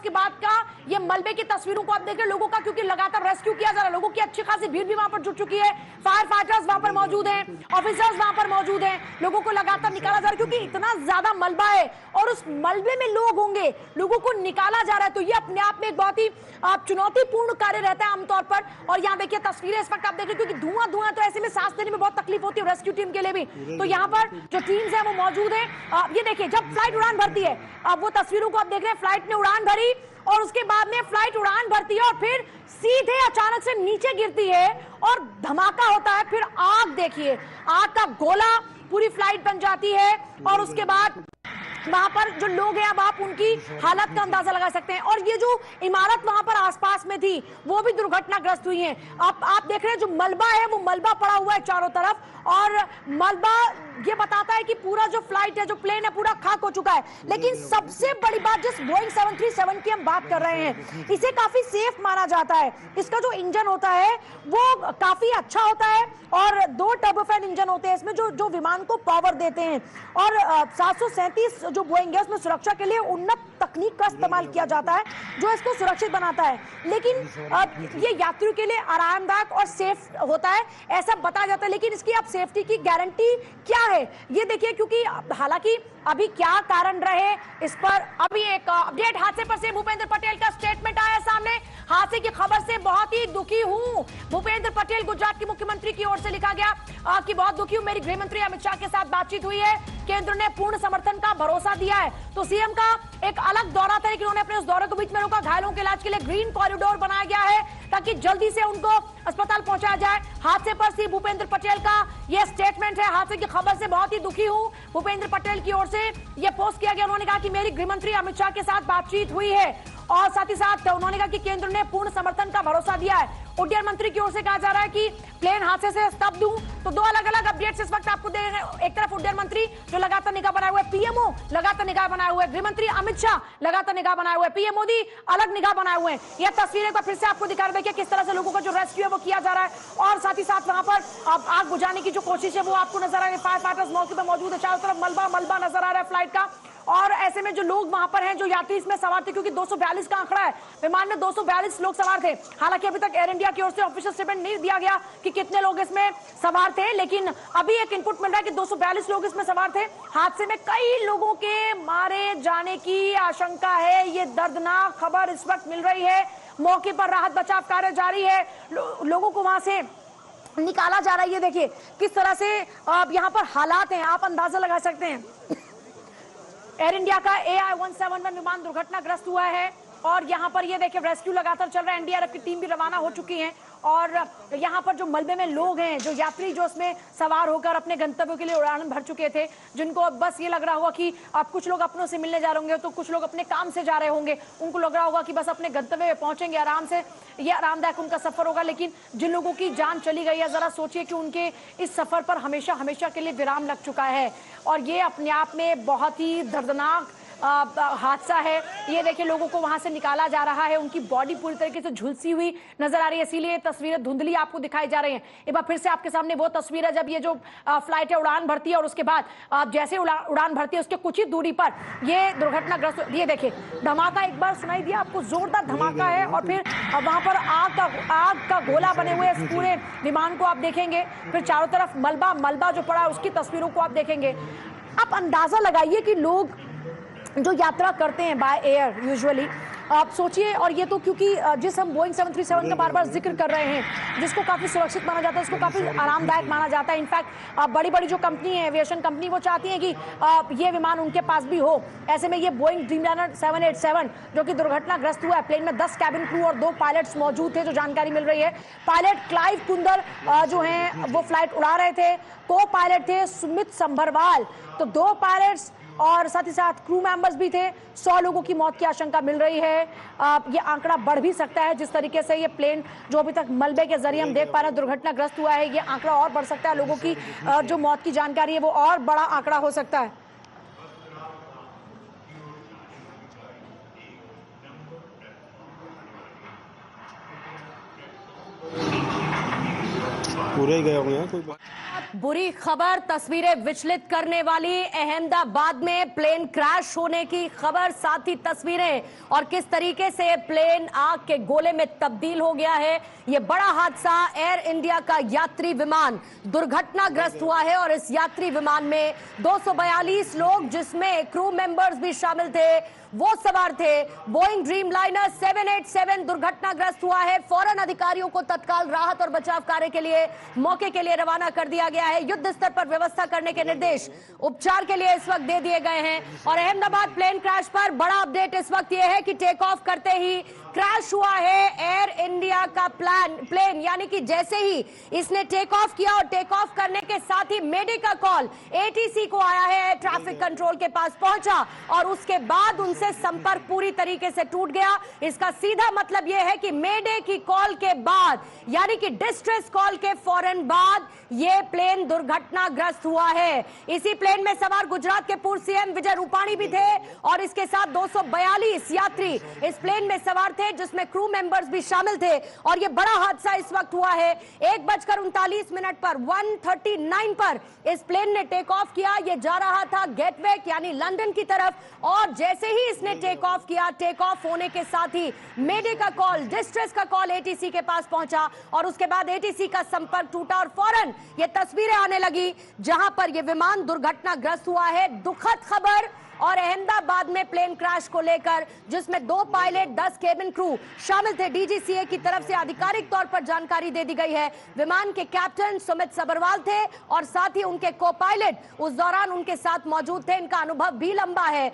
उसके बाद का ये मलबे की तस्वीरों को आप देख रहे हैं लोगों का, क्योंकि लगातार रेस्क्यू किया जा रहा है। लोगों की अच्छी खासी भीड़ भी वहां पर जुट चुकी है, फायर फाइटर्स वहां पर मौजूद हैं, ऑफिसर्स वहां पर मौजूद हैं, लोगों को लगातार निकाला जा रहा है क्योंकि इतना ज्यादा मलबा है और उस मलबे में लोग होंगे, लोगों को निकाला जा रहा है। तो ये अपने आप में एक बहुत ही चुनौतीपूर्ण कार्य रहता है आमतौर पर। और यहाँ देखिए तस्वीरें इस वक्त आप देख रहे हैं, क्योंकि धुआं धुआं तो ऐसे में सांस लेने में बहुत तकलीफ होती है रेस्क्यू टीम के लिए भी। तो यहाँ पर जो टीम्स है वो मौजूद है। ये देखिए जब फ्लाइट उड़ान भरती है, अब वो तस्वीरों को आप देख रहे हैं, फ्लाइट ने उड़ान भरी और उसके बाद में फ्लाइट उड़ान भरती है और फिर सीधे अचानक से नीचे गिरती है और धमाका होता है। फिर आग देखिए, आग का गोला पूरी फ्लाइट बन जाती है और उसके बाद वहां पर जो लोग हैं अब आप उनकी हालत का अंदाजा लगा सकते हैं। और ये जो इमारत वहां पर आसपास में थी वो भी दुर्घटनाग्रस्त हुई है। आप देख रहे हैं जो मलबा है वो मलबा पड़ा हुआ है चारों तरफ और मलबा ये बताता है कि पूरा जो फ्लाइट है, जो प्लेन है, पूरा खाक हो चुका है। लेकिन सबसे बड़ी बात, जिस बोइंग 737 की हम बात कर रहे हैं, इसे काफी सेफ माना जाता है। इसका जो इंजन होता है वो काफी अच्छा होता है और 2 टर्बोफैन इंजन होते हैं इसमें जो विमान को पावर देते हैं। और 737 जो बोइंग है उसमें सुरक्षा के लिए उन्नत तकनीक का इस्तेमाल किया जाता है जो इसको सुरक्षित बनाता है। लेकिन ये यात्रियों के लिए आरामदायक और सेफ होता है ऐसा बताया जाता है। लेकिन इसकी आप सेफ्टी की गारंटी क्या है ये देखिए, क्योंकि हालांकि अभी क्या कारण रहे इस पर अभी एक अपडेट हादसे पर से भूपेंद्र पटेल का स्टेटमेंट आया सामने। हादसे की खबर से बहुत ही दुखी हूं, भूपेंद्र पटेल, गुजरात के मुख्यमंत्री की ओर से लिखा गया कि बहुत दुखी हूं, मेरी गृह मंत्री अमित शाह के साथ बातचीत हुई है, केंद्र ने पूर्ण समर्थन का भरोसा दिया है। तो सीएम का एक अलग दौरा था लेकिन उन्होंने अपने उस दौरे को बीच में रोका। घायलों के इलाज के लिए ग्रीन कॉरिडोर बनाया गया है ताकि जल्दी से उनको अस्पताल पहुंचाया जाए। हादसे पर सी भूपेंद्र पटेल का यह स्टेटमेंट है, हादसे की खबर से बहुत ही दुखी हूं, भूपेंद्र पटेल की ओर से यह पोस्ट किया गया। उन्होंने कहा कि मेरी गृह मंत्री अमित शाह के साथ बातचीत हुई है और साथ ही साथ उन्होंने कहा कि केंद्र ने पूर्ण समर्थन का भरोसा दिया है। उड्डयन मंत्री की ओर से कहा जा रहा है कि प्लेन हादसे से स्तब्ध हूं। तो 2 अलग अलग अपडेट्स इस वक्त आपको दे रहे हैं। एक तरफ उड्डयन मंत्री जो लगातार निगाह बनाए हुए, पीएमओ लगातार निगाह बनाए हुए, गृह मंत्री अमित शाह लगातार निगाह बनाए हुए, पीएम मोदी अलग निगाह बनाए हुए हैं। यह तस्वीरें को फिर से आपको दिखा रहे हैं किस तरह से लोगों का जो रेस्क्यू है वो किया जा रहा है और साथ ही साथ वहां पर आग बुझाने की जो कोशिश है वो आपको नजर आ रही है। फायर फाइटर्स मौके पर मौजूद है, चारों तरफ मलबा मलबा नजर आ रहा है फ्लाइट का। और ऐसे में जो लोग वहां पर हैं, जो यात्री इसमें सवार थे, क्योंकि 242 का आंकड़ा है, विमान में 242 लोग सवार थे। हालांकि अभी तक एयर इंडिया की ओर से ऑफिशियल स्टेटमेंट नहीं दिया गया कि कितने लोग इसमें सवार थे, लेकिन अभी एक इनपुट मिल रहा है कि 242 लोग इसमें सवार थे। हादसे में कई लोगों के मारे जाने की आशंका है, ये दर्दनाक खबर इस वक्त मिल रही है। मौके पर राहत बचाव कार्य जारी है, लोगों को वहां से निकाला जा रहा है। ये देखिए किस तरह से यहाँ पर हालात हैं, आप अंदाजा लगा सकते हैं। एयर इंडिया का AI-171 विमान दुर्घटनाग्रस्त हुआ है और यहाँ पर ये देखिए रेस्क्यू लगातार चल रहा है, एनडीआरएफ की टीम भी रवाना हो चुकी है। और यहाँ पर जो मलबे में लोग हैं, जो यात्री जो इसमें सवार होकर अपने गंतव्य के लिए उड़ान भर चुके थे, जिनको अब बस ये लग रहा होगा कि अब कुछ लोग अपनों से मिलने जा रहे होंगे तो कुछ लोग अपने काम से जा रहे होंगे, उनको लग रहा होगा कि बस अपने गंतव्य में पहुंचेंगे आराम से, ये आरामदायक उनका सफर होगा। लेकिन जिन लोगों की जान चली गई है, जरा सोचिए कि उनके इस सफर पर हमेशा हमेशा के लिए विराम लग चुका है और ये अपने आप में बहुत ही दर्दनाक हादसा है। ये देखिए लोगों को वहां से निकाला जा रहा है, उनकी बॉडी पूरी तरीके से झुलसी हुई नजर आ रही है, इसीलिए तस्वीरें धुंधली आपको दिखाई जा रही हैं। एक बार फिर से आपके सामने वो तस्वीर है जब ये जो फ्लाइट है उड़ान भरती है और उसके बाद जैसे उड़ान भरती है उसके कुछ ही दूरी पर ये दुर्घटनाग्रस्त। ये देखिए धमाका एक बार सुनाई दिया आपको, जोरदार धमाका है और फिर वहां पर आग का गोला बने हुए इस पूरे विमान को आप देखेंगे। फिर चारों तरफ मलबा जो पड़ा है उसकी तस्वीरों को आप देखेंगे। आप अंदाजा लगाइए कि लोग जो यात्रा करते हैं बाय एयर यूजुअली, आप सोचिए, और ये तो क्योंकि जिस हम बोइंग 737 का बार बार जिक्र कर रहे हैं, जिसको काफ़ी सुरक्षित माना जाता है, उसको काफ़ी आरामदायक माना जाता है। इनफैक्ट बड़ी बड़ी जो कंपनी है, एविएशन कंपनी, वो चाहती है कि ये विमान उनके पास भी हो। ऐसे में ये बोइंग ड्रीमलाइनर 787 जो कि दुर्घटनाग्रस्त हुआ है, प्लेन में 10 कैबिन क्रू और 2 पायलट्स मौजूद थे, जो जानकारी मिल रही है। पायलट क्लाइव कुंदर जो हैं वो फ्लाइट उड़ा रहे थे, को पायलट थे सुमित संभरवाल, तो 2 पायलट्स और साथ ही साथ क्रू मेंबर्स भी थे। 100 लोगों की मौत की आशंका मिल रही है। ये आंकड़ा बढ़ भी सकता है, जिस तरीके से ये प्लेन जो अभी तक मलबे के जरिए हम देख पा रहे हैं दुर्घटनाग्रस्त हुआ है, ये आंकड़ा और बढ़ सकता है। लोगों की जो मौत की जानकारी है वो और बड़ा आंकड़ा हो सकता है। पूरे ही गए होंगे कोई बात। बुरी खबर, तस्वीरें विचलित करने वाली, अहमदाबाद में प्लेन क्रैश होने की खबर, साथ ही तस्वीरें और किस तरीके से प्लेन आग के गोले में तब्दील हो गया है। यह बड़ा हादसा, एयर इंडिया का यात्री विमान दुर्घटनाग्रस्त हुआ है और इस यात्री विमान में 242 लोग, जिसमें क्रू मेंबर्स भी शामिल थे, वो सवार थे। बोइंग ड्रीमलाइनर 787 दुर्घटनाग्रस्त हुआ है। फौरन अधिकारियों को तत्काल राहत और बचाव कार्य के लिए मौके के लिए रवाना कर दिया गया है। युद्ध स्तर पर व्यवस्था करने के निर्देश उपचार के लिए इस वक्त दे दिए गए हैं। और अहमदाबाद प्लेन क्रैश पर बड़ा अपडेट इस वक्त यह है कि टेक ऑफ करते ही क्रैश हुआ है एयर इंडिया का प्लेन, यानी कि जैसे ही इसने टेक ऑफ किया और टेक ऑफ करने के साथ ही मेडे का कॉल एटीसी को आया है, ट्रैफिक कंट्रोल के पास पहुंचा और उसके बाद उनसे संपर्क पूरी तरीके से टूट गया। इसका सीधा मतलब यह है कि मेडे की कॉल के बाद, यानी कि डिस्ट्रेस कॉल के फौरन बाद यह प्लेन दुर्घटनाग्रस्त हुआ है। इसी प्लेन में सवार गुजरात के पूर्व सीएम विजय रूपाणी भी थे और इसके साथ 242 यात्री इस प्लेन में सवार थे, जिसमें क्रू मेंबर्स भी शामिल थे। और यह बड़ा हादसा इस वक्त हुआ है 1:39 पर 1:39 पर इस प्लेन ने टेक ऑफ किया। यह जा रहा था गेटवे यानी लंदन की तरफ और जैसे ही इसने टेक ऑफ किया, टेक ऑफ होने के साथ ही मेडे का कॉल, डिस्ट्रेस का कॉल एटीसी के पास पहुंचा और उसके बाद एटीसी का संपर्क टूटा और फौरन ये तस्वीरें आने लगी जहां पर यह विमान दुर्घटनाग्रस्त हुआ है। दुखद खबर और अहमदाबाद में प्लेन क्रैश को लेकर, जिसमें 2 पायलट 10 केबिन क्रू शामिल थे, डीजीसीए की तरफ से आधिकारिक तौर पर जानकारी दे दी गई है। विमान के कैप्टन सुमित सबरवाल थे और साथ ही उनके को पायलट उस दौरान उनके साथ मौजूद थे। इनका अनुभव भी लंबा है।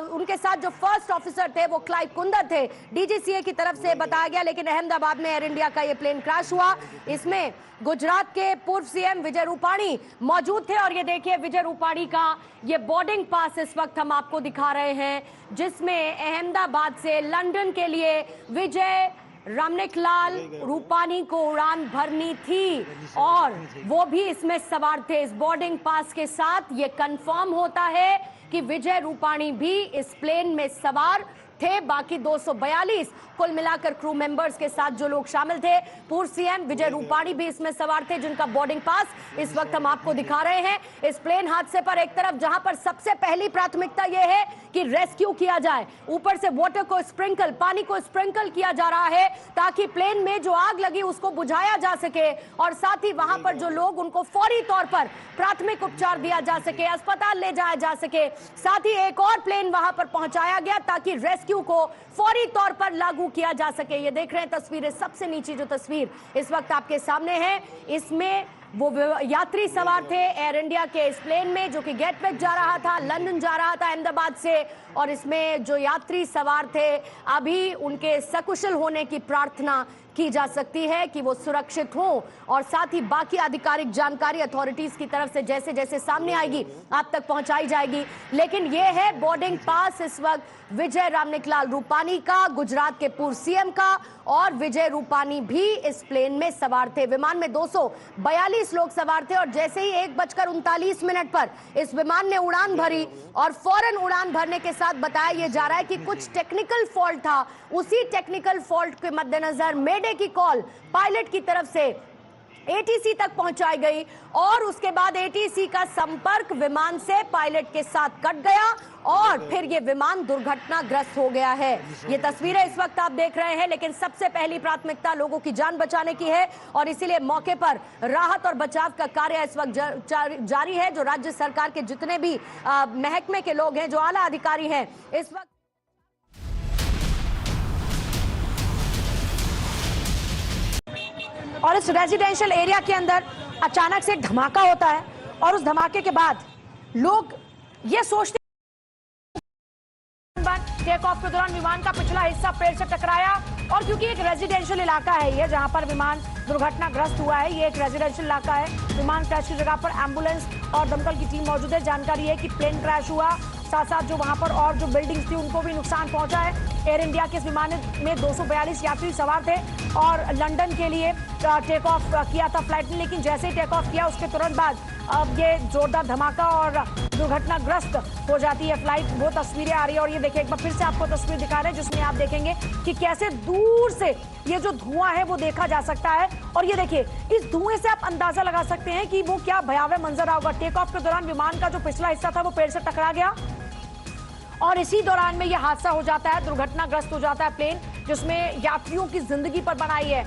उनके साथ जो फर्स्ट ऑफिसर थे वो क्लाइव कुंदर थे, डीजीसीए की तरफ से बताया गया। लेकिन अहमदाबाद में एयर इंडिया का यह प्लेन क्रैश हुआ, इसमें गुजरात के पूर्व सीएम विजय रूपाणी मौजूद थे और ये देखिए विजय रूपाणी का ये बोर्डिंग पास इस वक्त हम आपको दिखा रहे हैं, जिसमें अहमदाबाद से लंदन के लिए विजय रामनिकलाल रूपाणी को उड़ान भरनी थी और वो भी इसमें सवार थे। इस बोर्डिंग पास के साथ ये कंफर्म होता है कि विजय रूपाणी भी इस प्लेन में सवार थे। बाकी 242 कुल मिलाकर क्रू मेंबर्स के साथ जो लोग शामिल थे, पूर्व सीएम विजय रूपाणी भी इसमें सवार थे, जिनका बोर्डिंग पास इस वक्त हम आपको दिखा रहे हैं। इस प्लेन हादसे पर एक तरफ जहां पर सबसे पहली प्राथमिकता यह है कि रेस्क्यू किया जाए, ऊपर से वाटर को स्प्रिंकल, पानी को स्प्रिंकल किया जा रहा है ताकि प्लेन में जो आग लगी उसको बुझाया जा सके और साथ ही वहां पर जो लोग उनको फौरी तौर पर प्राथमिक उपचार दिया जा सके, अस्पताल ले जाया जा सके। साथ ही एक और प्लेन वहां पर पहुंचाया गया ताकि रेस्क्यू को फौरी तौर पर लागू किया जा सके। ये देख रहे हैं तस्वीरें, सबसे नीचे जो तस्वीर इस वक्त आपके सामने है, इसमें वो यात्री सवार थे एयर इंडिया के इस प्लेन में, जो कि गेटवे जा रहा था, लंदन जा रहा था अहमदाबाद से। और इसमें जो यात्री सवार थे, अभी उनके सकुशल होने की प्रार्थना की जा सकती है कि वो सुरक्षित हो और साथ ही बाकी आधिकारिक जानकारी अथॉरिटीज की तरफ से जैसे जैसे सामने आएगी आप तक पहुंचाई जाएगी। लेकिन ये है बोर्डिंग पास इस वक्त विजय रामनिकलाल रूपाणी का, गुजरात के पूर्व सीएम का, और विजय रूपाणी भी इस प्लेन में सवार थे। विमान में 242 लोग सवार थे और जैसे ही 1:39 पर इस विमान ने उड़ान भरी और फौरन उड़ान भरने के साथ बताया यह जा रहा है कि कुछ टेक्निकल फॉल्ट था। उसी टेक्निकल फॉल्ट के मद्देनजर मेडे की कॉल पायलट की तरफ से एटीसी तक पहुंचाई गई और उसके बाद एटीसी का संपर्क विमान से पायलट के साथ कट गया और फिर ये विमान दुर्घटनाग्रस्त हो गया है। ये तस्वीरें इस वक्त आप देख रहे हैं, लेकिन सबसे पहली प्राथमिकता लोगों की जान बचाने की है और इसीलिए मौके पर राहत और बचाव का कार्य इस वक्त जारी है। जो राज्य सरकार के जितने भी महकमे के लोग हैं, जो आला अधिकारी हैं, इस वक्त और इस रेजिडेंशियल एरिया के अंदर अचानक से धमाका होता है और उस धमाके के बाद लोग ये सोचते टेक ऑफ के दौरान विमान का पिछला हिस्सा पेड़ से टकराया और क्योंकि एक रेजिडेंशियल इलाका है ये, जहां पर विमान दुर्घटनाग्रस्त हुआ है, ये एक रेजिडेंशियल इलाका है। विमान क्रैश की जगह पर एम्बुलेंस और दमकल की टीम मौजूद है। जानकारी है कि प्लेन क्रैश हुआ साथ साथ जो वहां पर और जो बिल्डिंग्स थी उनको भी नुकसान पहुंचा है। एयर इंडिया के इस विमान में 242 यात्री सवार थे और लंदन के लिए टेक ऑफ किया था फ्लाइट ने, लेकिन जैसे ही टेक ऑफ किया उसके तुरंत बाद अब ये जोरदार धमाका और दुर्घटनाग्रस्त हो जाती है फ्लाइट। वो तस्वीरें आ रही है और ये देखिए एक बार फिर से आपको तस्वीर दिखा रहे हैं जिसमें आप देखेंगे कि कैसे दूर से ये जो धुआं है वो देखा जा सकता है। और ये देखिए इस धुएं से आप अंदाजा लगा सकते हैं कि वो क्या भयावह मंजर होगा। टेक ऑफ के दौरान विमान का जो पिछला हिस्सा था वो पेड़ से टकरा गया और इसी दौरान में यह हादसा हो जाता है, दुर्घटनाग्रस्त हो जाता है प्लेन, जिसमें यात्रियों की जिंदगी पर बनाई है।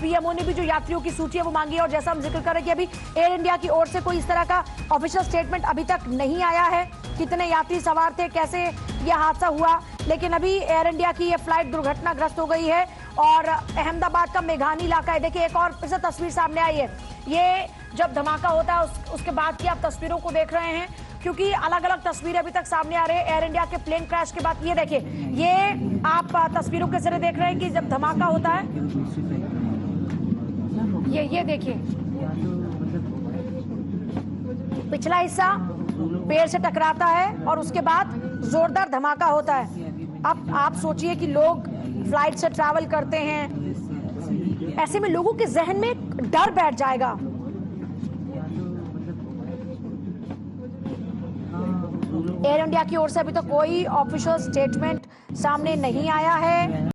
पीएमओ ने भी जो यात्रियों की सूची है वो मांगी है और जैसा हम जिक्र कर रहे हैं कि अभी एयर इंडिया की ओर से कोई इस तरह का ऑफिशियल स्टेटमेंट अभी तक नहीं आया है, कितने यात्री सवार थे, कैसे यह हादसा हुआ, लेकिन अभी एयर इंडिया की यह फ्लाइट दुर्घटनाग्रस्त हो गई है। और अहमदाबाद का मेघानी इलाका है, देखिए एक और फिर से तस्वीर सामने आई है, ये जब धमाका होता है उसके बाद की आप तस्वीरों को देख रहे हैं, क्योंकि अलग अलग तस्वीरें अभी तक सामने आ रही है एयर इंडिया के प्लेन क्रैश के बाद। ये देखिए ये आप तस्वीरों के जरिए देख रहे हैं कि जब धमाका होता है, ये देखिए पिछला हिस्सा पेड़ से टकराता है और उसके बाद जोरदार धमाका होता है। अब आप सोचिए कि लोग फ्लाइट से ट्रैवल करते हैं, ऐसे में लोगों के जहन में डर बैठ जाएगा। एयर इंडिया की ओर से अभी तक कोई ऑफिशियल स्टेटमेंट सामने नहीं आया है।